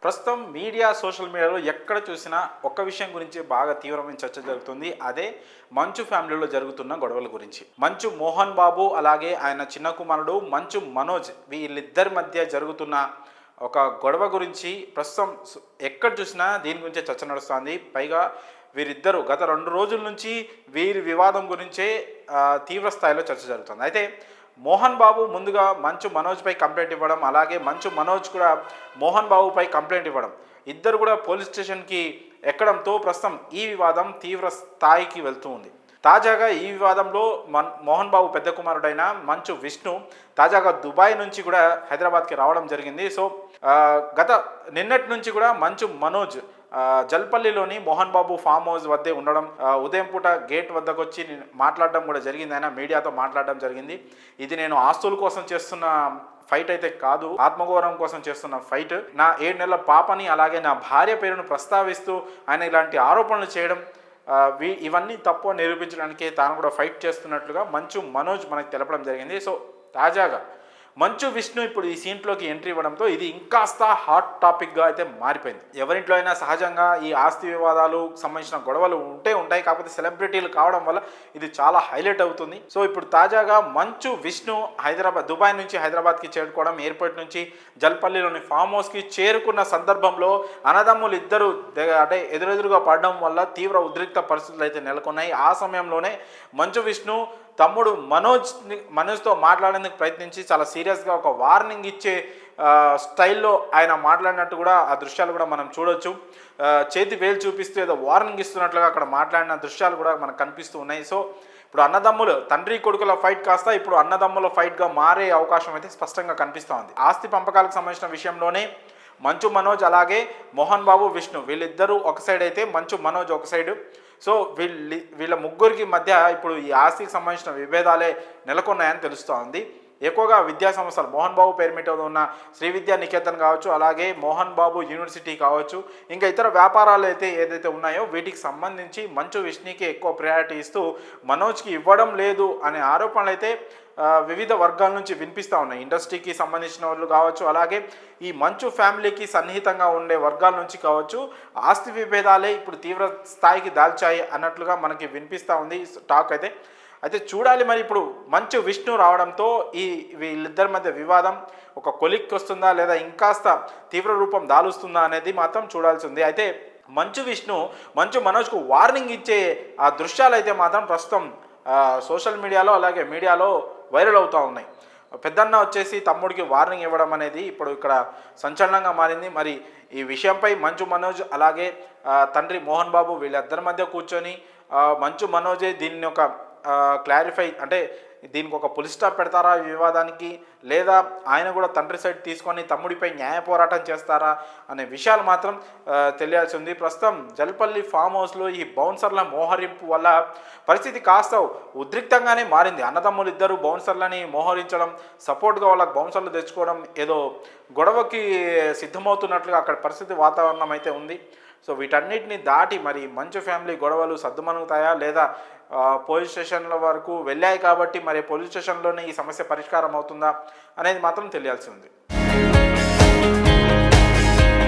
ప్రస్తుతం media social మీడియాలో ఎక్కడ చూసినా ఒక్క విషయం గురించి బాగా తీవ్రమైన చర్చ జరుగుతుంది. అదే మంచు ఫ్యామిలీలో జరుగుతున్న గొడవల గురించి. మంచు మోహన్ బాబు అలాగే ఆయన చిన్న కుమారుడు మంచు మనోజ్ వీళ్ళిద్దరి మధ్య జరుగుతున్న ఒక గొడవ గురించి ప్రస్తుతం ఎక్కడ చూసినా దీని గురించే చర్చ నడుస్తుంది. పైగా వీరిద్దరూ గత 2 రోజుల నుంచి వీరి వివాదం గురించే తీవ్ర స్థాయిలో చర్చ జరుగుతుంది. అయితే మోహన్ బాబు ముందుగా మంచు మనోజ్పై కంప్లైంట్ ఇవ్వడం, అలాగే మంచు మనోజ్ కూడా మోహన్ బాబుపై కంప్లైంట్ ఇవ్వడం, ఇద్దరు కూడా పోలీస్ స్టేషన్కి ఎక్కడంతో ప్రస్తుతం ఈ వివాదం తీవ్ర స్థాయికి వెళ్తూ ఉంది. తాజాగా ఈ వివాదంలో మోహన్ బాబు పెద్ద కుమారుడైన మంచు విష్ణు తాజాగా దుబాయ్ నుంచి కూడా హైదరాబాద్కి రావడం జరిగింది. సో గత నిన్నటి నుంచి కూడా మంచు మనోజ్ జల్పల్లిలోని మోహన్ బాబు ఫామ్ హౌస్ వద్దే ఉండడం, ఉదయం పూట గేట్ వద్దకు వచ్చి మాట్లాడడం కూడా జరిగింది. ఆయన మీడియాతో మాట్లాడడం జరిగింది. ఇది నేను ఆస్తుల కోసం చేస్తున్న ఫైట్ అయితే కాదు, ఆత్మగౌరవం కోసం చేస్తున్న ఫైట్. నా 7 నెలల పాపని అలాగే నా భార్య పేరును ప్రస్తావిస్తూ ఆయన ఇలాంటి ఆరోపణలు చేయడం, ఇవన్నీ తప్పు నిరూపించడానికి తాను కూడా ఫైట్ చేస్తున్నట్లుగా మంచు మనోజ్ మనకు తెలపడం జరిగింది. సో తాజాగా మంచు విష్ణు ఇప్పుడు ఈ సీన్లోకి ఎంట్రీ ఇవ్వడంతో ఇది ఇంకాస్త హాట్ టాపిక్గా అయితే మారిపోయింది. ఎవరింట్లో అయినా సహజంగా ఈ ఆస్తి వివాదాలు సంబంధించిన గొడవలు ఉంటాయి. కాకపోతే సెలబ్రిటీలు కావడం వల్ల ఇది చాలా హైలైట్ అవుతుంది. సో ఇప్పుడు తాజాగా మంచు విష్ణు దుబాయ్ నుంచి హైదరాబాద్కి చేరుకోవడం, ఎయిర్పోర్ట్ నుంచి జల్పల్లిలోని ఫామ్ హౌస్కి చేరుకున్న సందర్భంలో అన్నదమ్ములు ఇద్దరు అంటే ఎదురెదురుగా పడడం వల్ల తీవ్ర ఉద్రిక్త పరిస్థితులు అయితే నెలకొన్నాయి. ఆ సమయంలోనే మంచు విష్ణు తమ్ముడు మనోజ్తో మాట్లాడేందుకు ప్రయత్నించి చాలా సీరియస్గా ఒక వార్నింగ్ ఇచ్చే స్టైల్లో ఆయన మాట్లాడినట్టు కూడా ఆ దృశ్యాలు కూడా మనం చూడొచ్చు. చేతి వేలు చూపిస్తూ ఏదో వార్నింగ్ ఇస్తున్నట్లుగా అక్కడ మాట్లాడిన దృశ్యాలు కూడా మనకు కనిపిస్తూ ఉన్నాయి. సో ఇప్పుడు అన్నదమ్ములు తండ్రి కొడుకుల ఫైట్ కాస్త ఇప్పుడు అన్నదమ్ముల ఫైట్గా మారే అవకాశం అయితే స్పష్టంగా కనిపిస్తూ ఉంది. ఆస్తి పంపకాలకు సంబంధించిన విషయంలోనే మంచు మనోజ్ అలాగే మోహన్ బాబు విష్ణు వీళ్ళిద్దరూ ఒక సైడ్ అయితే మంచు మనోజ్ ఒక సైడు. సో వీళ్ళ ముగ్గురికి మధ్య ఇప్పుడు ఈ ఆస్తికి సంబంధించిన విభేదాలే నెలకొన్నాయని తెలుస్తూ ఉంది. ఎక్కువగా విద్యా సంస్థలు మోహన్ బాబు పేరు మీద ఉన్న శ్రీ విద్యా నికేతన్ కావచ్చు, అలాగే మోహన్ బాబు యూనివర్సిటీ కావచ్చు, ఇంకా ఇతర వ్యాపారాలు ఏదైతే ఉన్నాయో వీటికి సంబంధించి మంచు విష్ణుకి ఎక్కువ ప్రయారిటీ ఇస్తూ మనోజ్కి ఇవ్వడం లేదు అనే ఆరోపణలు అయితే వివిధ వర్గాల నుంచి వినిపిస్తూ ఉన్నాయి. ఇండస్ట్రీకి సంబంధించిన వాళ్ళు కావచ్చు, అలాగే ఈ మంచు ఫ్యామిలీకి సన్నిహితంగా ఉండే వర్గాల నుంచి కావచ్చు, ఆస్తి విభేదాలే ఇప్పుడు తీవ్ర స్థాయికి దాల్చాయి అన్నట్లుగా మనకి వినిపిస్తూ ఉంది టాక్ అయితే చూడాలి మరి ఇప్పుడు మంచు విష్ణు రావడంతో వీళ్ళిద్దరి మధ్య వివాదం ఒక కొలిక్కి వస్తుందా లేదా ఇంకాస్త తీవ్ర రూపం దాలుస్తుందా అనేది మాత్రం చూడాల్సి ఉంది. అయితే మంచు విష్ణు మంచు మనోజ్కు వార్నింగ్ ఇచ్చే ఆ దృశ్యాలు అయితే మాత్రం ప్రస్తుతం సోషల్ మీడియాలో అలాగే మీడియాలో వైరల్ అవుతూ ఉన్నాయి. పెద్దన్న వచ్చేసి తమ్ముడికి వార్నింగ్ ఇవ్వడం అనేది ఇప్పుడు ఇక్కడ సంచలనంగా మారింది. మరి ఈ విషయంపై మంచు మనోజ్ అలాగే తండ్రి మోహన్ బాబు వీళ్ళిద్దరి మధ్య కూర్చొని మంచు మనోజే దీన్ని ఒక క్లారిఫై అంటే దీనికి ఒక పులి స్టాప్ పెడతారా ఈ వివాదానికి, లేదా ఆయన కూడా తండ్రి సైడ్ తీసుకొని తమ్ముడిపై న్యాయ పోరాటం చేస్తారా అనే విషయాలు మాత్రం తెలియాల్సి ఉంది. ప్రస్తుతం జల్పల్లి ఫామ్ హౌస్లో ఈ బౌన్సర్ల మోహరింపు వల్ల పరిస్థితి కాస్త ఉద్రిక్తంగానే మారింది. అన్నదమ్ములు ఇద్దరు బౌన్సర్లని మోహరించడం, సపోర్ట్గా వాళ్ళకి బౌన్సర్లు తెచ్చుకోవడం, ఏదో గొడవకి సిద్ధమవుతున్నట్లుగా అక్కడ పరిస్థితి వాతావరణం అయితే ఉంది. సో వీటన్నిటిని దాటి మరి మంచు ఫ్యామిలీ గొడవలు సద్దుమణుగుతాయా లేదా పోలీస్ స్టేషన్ల వరకు వెళ్ళాయి కాబట్టి మరి పోలీస్ స్టేషన్లోనే ఈ సమస్య పరిష్కారం అవుతుందా అనేది మాత్రం తెలియాల్సి ఉంది.